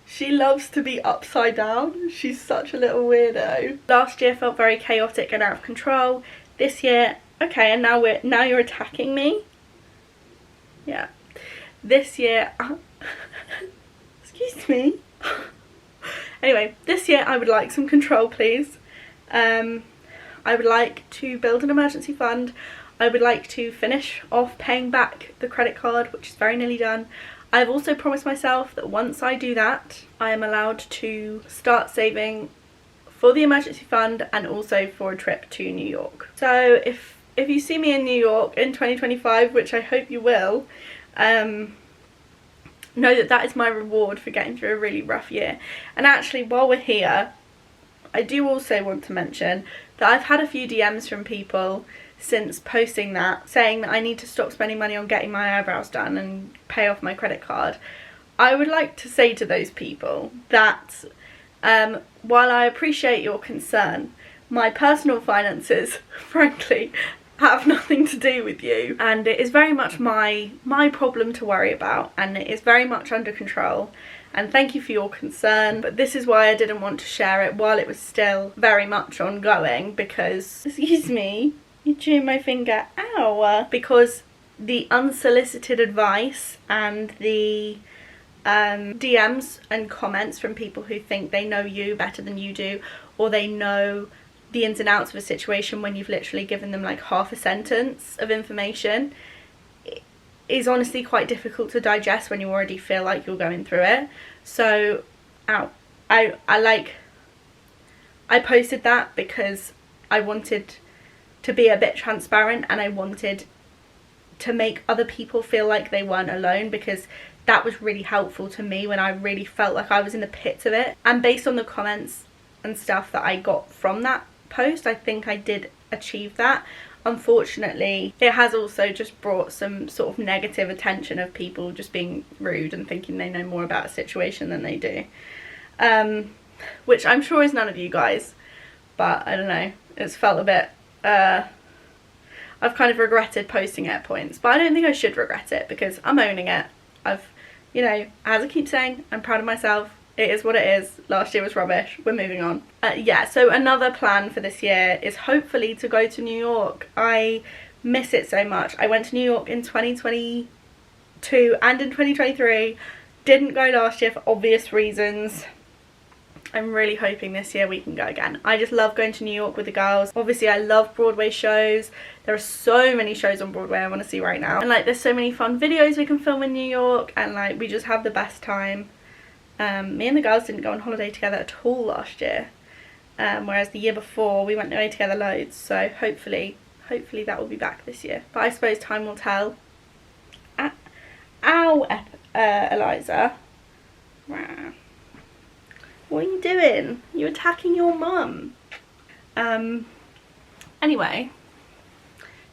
She loves to be upside down. She's such a little weirdo. Last year felt very chaotic and out of control. This year, okay, and now you're attacking me. Yeah. This year, excuse me. Anyway, this year I would like some control, please. I would like to build an emergency fund. I would like to finish off paying back the credit card, which is very nearly done. I've also promised myself that once I do that, I am allowed to start saving for the emergency fund and also for a trip to New York. So if you see me in New York in 2025, which I hope you will, know that that is my reward for getting through a really rough year. And actually, while we're here, I do also want to mention that I've had a few DMs from people since posting that, saying that I need to stop spending money on getting my eyebrows done and pay off my credit card. I would like to say to those people that while I appreciate your concern, my personal finances, frankly, have nothing to do with you, and it is very much my problem to worry about, and it is very much under control. And thank you for your concern, but this is why I didn't want to share it while it was still very much ongoing, because, excuse me, you chewing my finger, ow, because the unsolicited advice and the DMs and comments from people who think they know you better than you do, or they know the ins and outs of a situation when you've literally given them like half a sentence of information, is honestly quite difficult to digest when you already feel like you're going through it. So I posted that because I wanted to be a bit transparent, and I wanted to make other people feel like they weren't alone, because that was really helpful to me when I really felt like I was in the pits of it. And based on the comments and stuff that I got from that post, I think I did achieve that. Unfortunately, it has also just brought some sort of negative attention of people just being rude and thinking they know more about a situation than they do, which I'm sure is none of you guys, but I don't know, it's felt a bit I've kind of regretted posting it at points, but I don't think I should regret it because I'm owning it. You know, as I keep saying, I'm proud of myself. It is what it is. Last year was rubbish. We're moving on. Yeah, so another plan for this year is hopefully to go to New York. I miss it so much. I went to New York in 2022 and in 2023. Didn't go last year for obvious reasons. I'm really hoping this year we can go again. I just love going to New York with the girls. Obviously, I love Broadway shows. There are so many shows on Broadway I want to see right now. And like, there's so many fun videos we can film in New York, and like, we just have the best time. Me and the girls didn't go on holiday together at all last year, whereas the year before we went away together loads. So hopefully that will be back this year. But I suppose time will tell. Ow, Eliza. What are you doing? You're attacking your mum. Anyway,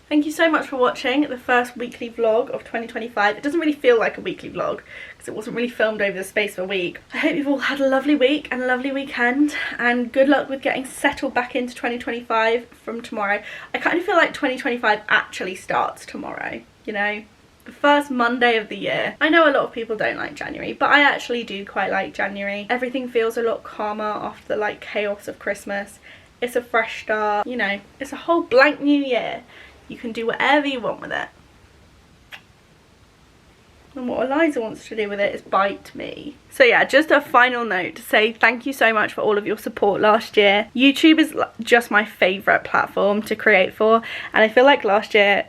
thank you so much for watching the first weekly vlog of 2025. It doesn't really feel like a weekly vlog because it wasn't really filmed over the space of a week. I hope you've all had a lovely week and a lovely weekend, and good luck with getting settled back into 2025 from tomorrow. I kind of feel like 2025 actually starts tomorrow, you know? The first Monday of the year. I know a lot of people don't like January, but I actually do quite like January. Everything feels a lot calmer after the like chaos of Christmas. It's a fresh start, you know, it's a whole blank new year. You can do whatever you want with it. And what Eliza wants to do with it is bite me. So yeah, just a final note to say thank you so much for all of your support last year. YouTube is just my favourite platform to create for, and I feel like last year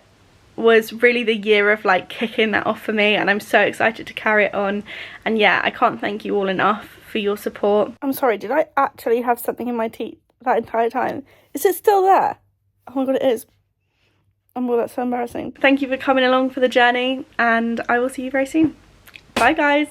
was really the year of like kicking that off for me, and I'm so excited to carry it on. And yeah, I can't thank you all enough for your support. I'm sorry, did I actually have something in my teeth that entire time? Is it still there? Oh my god, it is. Oh my god, that's so embarrassing. Thank you for coming along for the journey, and I will see you very soon. Bye guys.